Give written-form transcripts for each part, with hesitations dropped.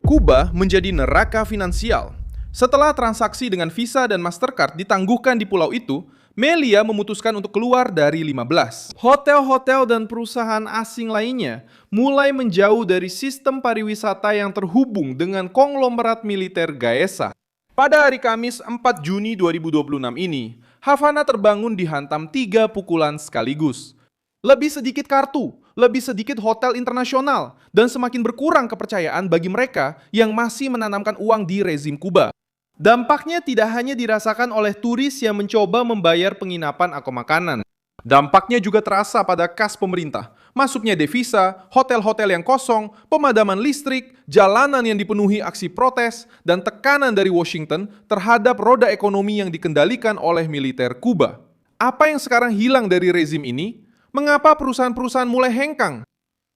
Kuba menjadi neraka finansial. Setelah transaksi dengan Visa dan Mastercard ditangguhkan di pulau itu, Melia memutuskan untuk keluar dari 15. Hotel-hotel dan perusahaan asing lainnya mulai menjauh dari sistem pariwisata yang terhubung dengan konglomerat militer Gaesa. Pada hari Kamis 4 Juni 2026 ini, Havana terbangun dihantam 3 pukulan sekaligus. Lebih sedikit kartu, lebih sedikit hotel internasional, dan semakin berkurang kepercayaan bagi mereka yang masih menanamkan uang di rezim Kuba. Dampaknya tidak hanya dirasakan oleh turis yang mencoba membayar penginapan atau makanan. Dampaknya juga terasa pada kas pemerintah. Masuknya devisa, hotel-hotel yang kosong, pemadaman listrik, jalanan yang dipenuhi aksi protes, dan tekanan dari Washington terhadap roda ekonomi yang dikendalikan oleh militer Kuba. Apa yang sekarang hilang dari rezim ini? Mengapa perusahaan-perusahaan mulai hengkang?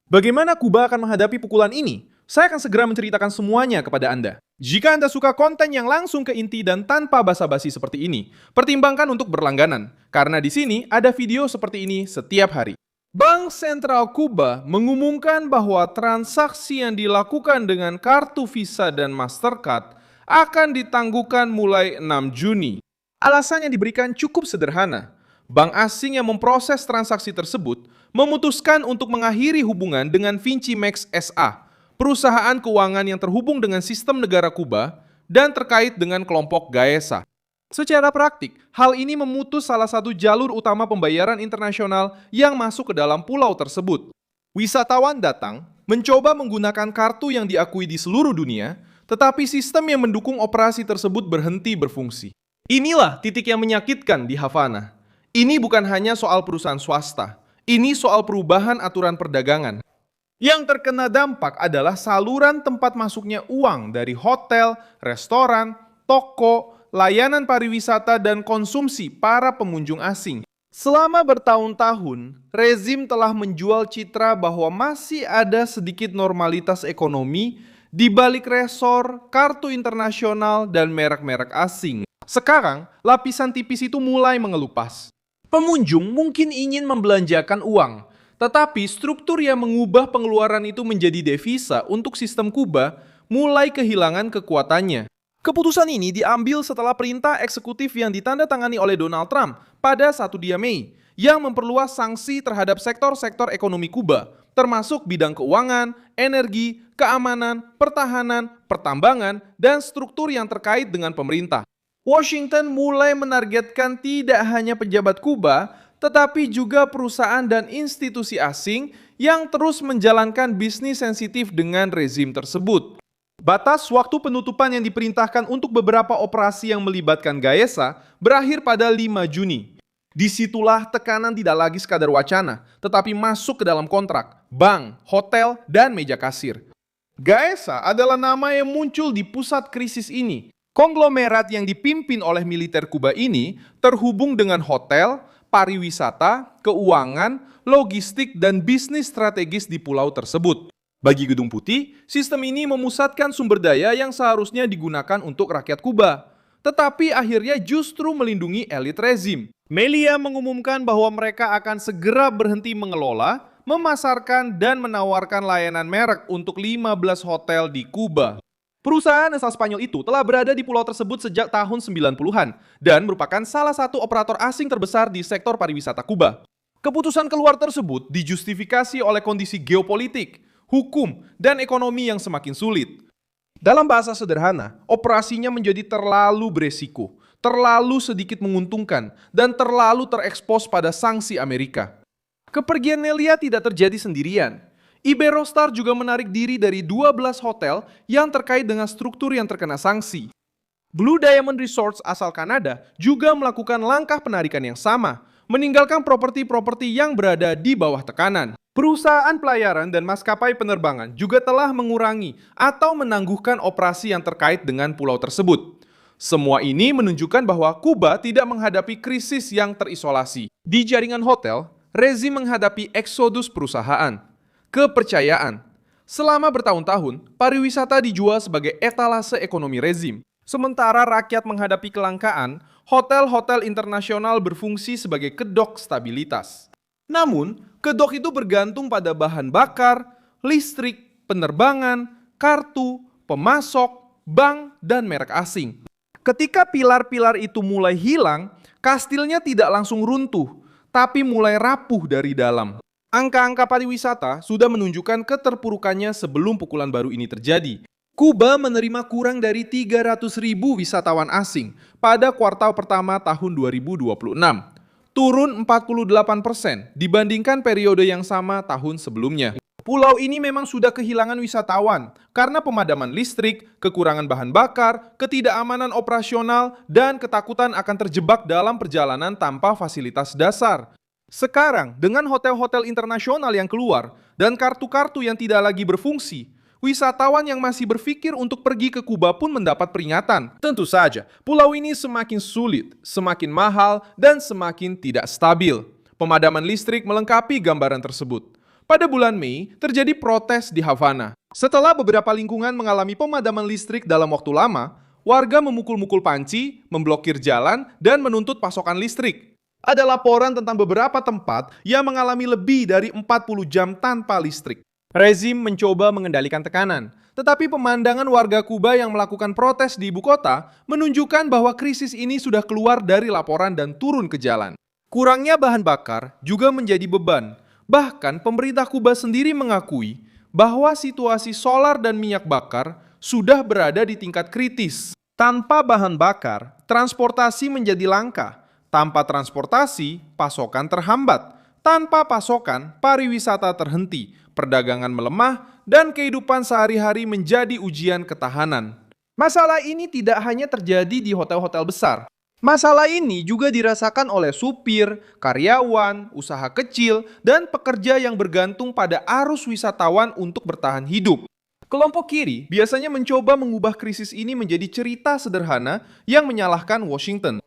Bagaimana Kuba akan menghadapi pukulan ini? Saya akan segera menceritakan semuanya kepada Anda. Jika Anda suka konten yang langsung ke inti dan tanpa basa-basi seperti ini, pertimbangkan untuk berlangganan, karena di sini ada video seperti ini setiap hari. Bank Sentral Kuba mengumumkan bahwa transaksi yang dilakukan dengan kartu Visa dan Mastercard akan ditangguhkan mulai 6 Juni. Alasan yang diberikan cukup sederhana. Bank asing yang memproses transaksi tersebut memutuskan untuk mengakhiri hubungan dengan Vincimex SA, perusahaan keuangan yang terhubung dengan sistem negara Kuba dan terkait dengan kelompok Gaesa. Secara praktik, hal ini memutus salah satu jalur utama pembayaran internasional yang masuk ke dalam pulau tersebut. Wisatawan datang, mencoba menggunakan kartu yang diakui di seluruh dunia, tetapi sistem yang mendukung operasi tersebut berhenti berfungsi. Inilah titik yang menyakitkan di Havana. Ini bukan hanya soal perusahaan swasta, ini soal perubahan aturan perdagangan. Yang terkena dampak adalah saluran tempat masuknya uang dari hotel, restoran, toko, layanan pariwisata, dan konsumsi para pengunjung asing. Selama bertahun-tahun, rezim telah menjual citra bahwa masih ada sedikit normalitas ekonomi di balik resor, kartu internasional, dan merek-merek asing. Sekarang, lapisan tipis itu mulai mengelupas. Pengunjung mungkin ingin membelanjakan uang, tetapi struktur yang mengubah pengeluaran itu menjadi devisa untuk sistem Kuba mulai kehilangan kekuatannya. Keputusan ini diambil setelah perintah eksekutif yang ditandatangani oleh Donald Trump pada 1 Mei yang memperluas sanksi terhadap sektor-sektor ekonomi Kuba, termasuk bidang keuangan, energi, keamanan, pertahanan, pertambangan, dan struktur yang terkait dengan pemerintah. Washington mulai menargetkan tidak hanya pejabat Kuba, tetapi juga perusahaan dan institusi asing yang terus menjalankan bisnis sensitif dengan rezim tersebut. Batas waktu penutupan yang diperintahkan untuk beberapa operasi yang melibatkan Gaesa berakhir pada 5 Juni. Disitulah tekanan tidak lagi sekadar wacana, tetapi masuk ke dalam kontrak, bank, hotel, dan meja kasir. Gaesa adalah nama yang muncul di pusat krisis ini. Konglomerat yang dipimpin oleh militer Kuba ini terhubung dengan hotel, pariwisata, keuangan, logistik, dan bisnis strategis di pulau tersebut. Bagi Gedung Putih, sistem ini memusatkan sumber daya yang seharusnya digunakan untuk rakyat Kuba, tetapi akhirnya justru melindungi elit rezim. Melia mengumumkan bahwa mereka akan segera berhenti mengelola, memasarkan, dan menawarkan layanan merek untuk 15 hotel di Kuba. Perusahaan asal Spanyol itu telah berada di pulau tersebut sejak tahun 90-an dan merupakan salah satu operator asing terbesar di sektor pariwisata Kuba. Keputusan keluar tersebut dijustifikasi oleh kondisi geopolitik, hukum, dan ekonomi yang semakin sulit. Dalam bahasa sederhana, operasinya menjadi terlalu beresiko, terlalu sedikit menguntungkan, dan terlalu terekspos pada sanksi Amerika. Kepergian Melia tidak terjadi sendirian. Iberostar juga menarik diri dari 12 hotel yang terkait dengan struktur yang terkena sanksi. Blue Diamond Resorts asal Kanada juga melakukan langkah penarikan yang sama, meninggalkan properti-properti yang berada di bawah tekanan. Perusahaan pelayaran dan maskapai penerbangan juga telah mengurangi atau menangguhkan operasi yang terkait dengan pulau tersebut. Semua ini menunjukkan bahwa Kuba tidak menghadapi krisis yang terisolasi. Di jaringan hotel, rezim menghadapi eksodus perusahaan. Kepercayaan. Selama bertahun-tahun, pariwisata dijual sebagai etalase ekonomi rezim. Sementara rakyat menghadapi kelangkaan, hotel-hotel internasional berfungsi sebagai kedok stabilitas. Namun, kedok itu bergantung pada bahan bakar, listrik, penerbangan, kartu, pemasok, bank, dan merek asing. Ketika pilar-pilar itu mulai hilang, kastilnya tidak langsung runtuh, tapi mulai rapuh dari dalam. Angka-angka pariwisata sudah menunjukkan keterpurukannya sebelum pukulan baru ini terjadi. Kuba menerima kurang dari 300.000 wisatawan asing pada kuartal pertama tahun 2026, turun 48% dibandingkan periode yang sama tahun sebelumnya. Pulau ini memang sudah kehilangan wisatawan karena pemadaman listrik, kekurangan bahan bakar, ketidakamanan operasional, dan ketakutan akan terjebak dalam perjalanan tanpa fasilitas dasar. Sekarang, dengan hotel-hotel internasional yang keluar dan kartu-kartu yang tidak lagi berfungsi, wisatawan yang masih berpikir untuk pergi ke Kuba pun mendapat peringatan. Tentu saja, pulau ini semakin sulit, semakin mahal, dan semakin tidak stabil. Pemadaman listrik melengkapi gambaran tersebut. Pada bulan Mei, terjadi protes di Havana. Setelah beberapa lingkungan mengalami pemadaman listrik dalam waktu lama, warga memukul-mukul panci, memblokir jalan, dan menuntut pasokan listrik. Ada laporan tentang beberapa tempat yang mengalami lebih dari 40 jam tanpa listrik. Rezim mencoba mengendalikan tekanan, tetapi pemandangan warga Kuba yang melakukan protes di ibu kota menunjukkan bahwa krisis ini sudah keluar dari laporan dan turun ke jalan. Kurangnya bahan bakar juga menjadi beban. Bahkan pemerintah Kuba sendiri mengakui bahwa situasi solar dan minyak bakar sudah berada di tingkat kritis. Tanpa bahan bakar, transportasi menjadi langka. Tanpa transportasi, pasokan terhambat. Tanpa pasokan, pariwisata terhenti, perdagangan melemah, dan kehidupan sehari-hari menjadi ujian ketahanan. Masalah ini tidak hanya terjadi di hotel-hotel besar. Masalah ini juga dirasakan oleh supir, karyawan, usaha kecil, dan pekerja yang bergantung pada arus wisatawan untuk bertahan hidup. Kelompok kiri biasanya mencoba mengubah krisis ini menjadi cerita sederhana yang menyalahkan Washington.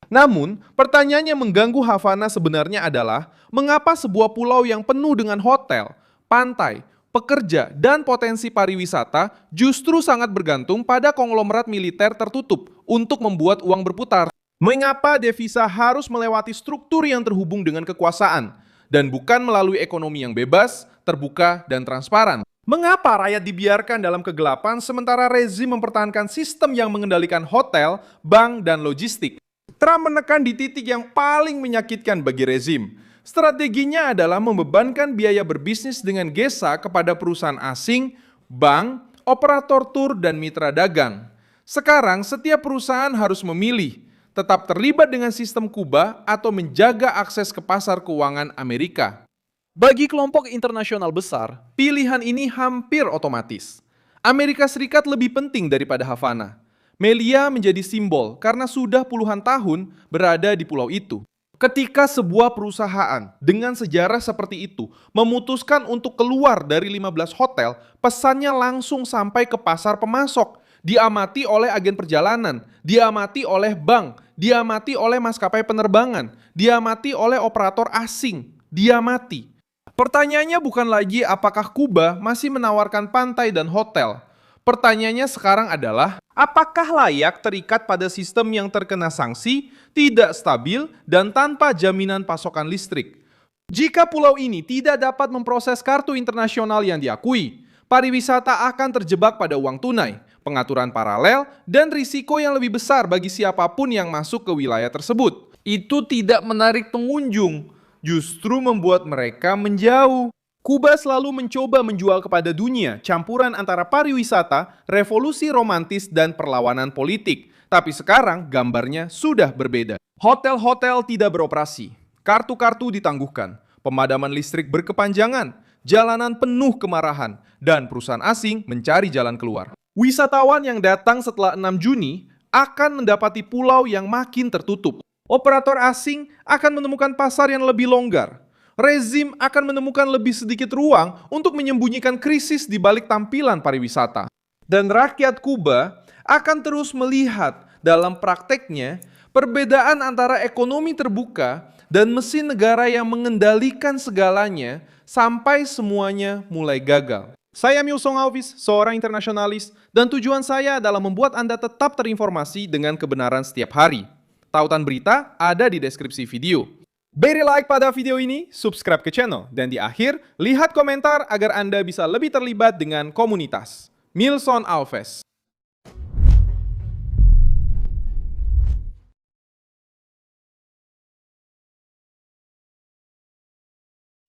Namun, pertanyaan yang mengganggu Havana sebenarnya adalah, mengapa sebuah pulau yang penuh dengan hotel, pantai, pekerja, dan potensi pariwisata justru sangat bergantung pada konglomerat militer tertutup untuk membuat uang berputar? Mengapa devisa harus melewati struktur yang terhubung dengan kekuasaan, dan bukan melalui ekonomi yang bebas, terbuka, dan transparan? Mengapa rakyat dibiarkan dalam kegelapan sementara rezim mempertahankan sistem yang mengendalikan hotel, bank, dan logistik? Trump menekan di titik yang paling menyakitkan bagi rezim. Strateginya adalah membebankan biaya berbisnis dengan Gesa kepada perusahaan asing, bank, operator tur, dan mitra dagang. Sekarang, setiap perusahaan harus memilih, tetap terlibat dengan sistem Kuba atau menjaga akses ke pasar keuangan Amerika. Bagi kelompok internasional besar, pilihan ini hampir otomatis. Amerika Serikat lebih penting daripada Havana. Melia menjadi simbol karena sudah puluhan tahun berada di pulau itu. Ketika sebuah perusahaan dengan sejarah seperti itu memutuskan untuk keluar dari 15 hotel, pesannya langsung sampai ke pasar pemasok, diamati oleh agen perjalanan, diamati oleh bank, diamati oleh maskapai penerbangan, diamati oleh operator asing, diamati. Pertanyaannya bukan lagi apakah Kuba masih menawarkan pantai dan hotel. Pertanyaannya sekarang adalah, apakah layak terikat pada sistem yang terkena sanksi, tidak stabil, dan tanpa jaminan pasokan listrik? Jika pulau ini tidak dapat memproses kartu internasional yang diakui, pariwisata akan terjebak pada uang tunai, pengaturan paralel, dan risiko yang lebih besar bagi siapapun yang masuk ke wilayah tersebut. Itu tidak menarik pengunjung, justru membuat mereka menjauh. Kuba selalu mencoba menjual kepada dunia campuran antara pariwisata, revolusi romantis, dan perlawanan politik. Tapi sekarang gambarnya sudah berbeda. Hotel-hotel tidak beroperasi, kartu-kartu ditangguhkan, pemadaman listrik berkepanjangan, jalanan penuh kemarahan, dan perusahaan asing mencari jalan keluar. Wisatawan yang datang setelah 6 Juni akan mendapati pulau yang makin tertutup. Operator asing akan menemukan pasar yang lebih longgar. Rezim akan menemukan lebih sedikit ruang untuk menyembunyikan krisis di balik tampilan pariwisata. Dan rakyat Kuba akan terus melihat dalam prakteknya perbedaan antara ekonomi terbuka dan mesin negara yang mengendalikan segalanya sampai semuanya mulai gagal. Saya Milsong Alvis, seorang internasionalis, dan tujuan saya adalah membuat Anda tetap terinformasi dengan kebenaran setiap hari. Tautan berita ada di deskripsi video. Beri like pada video ini, subscribe ke channel, dan di akhir, lihat komentar agar Anda bisa lebih terlibat dengan komunitas. Milson Alves.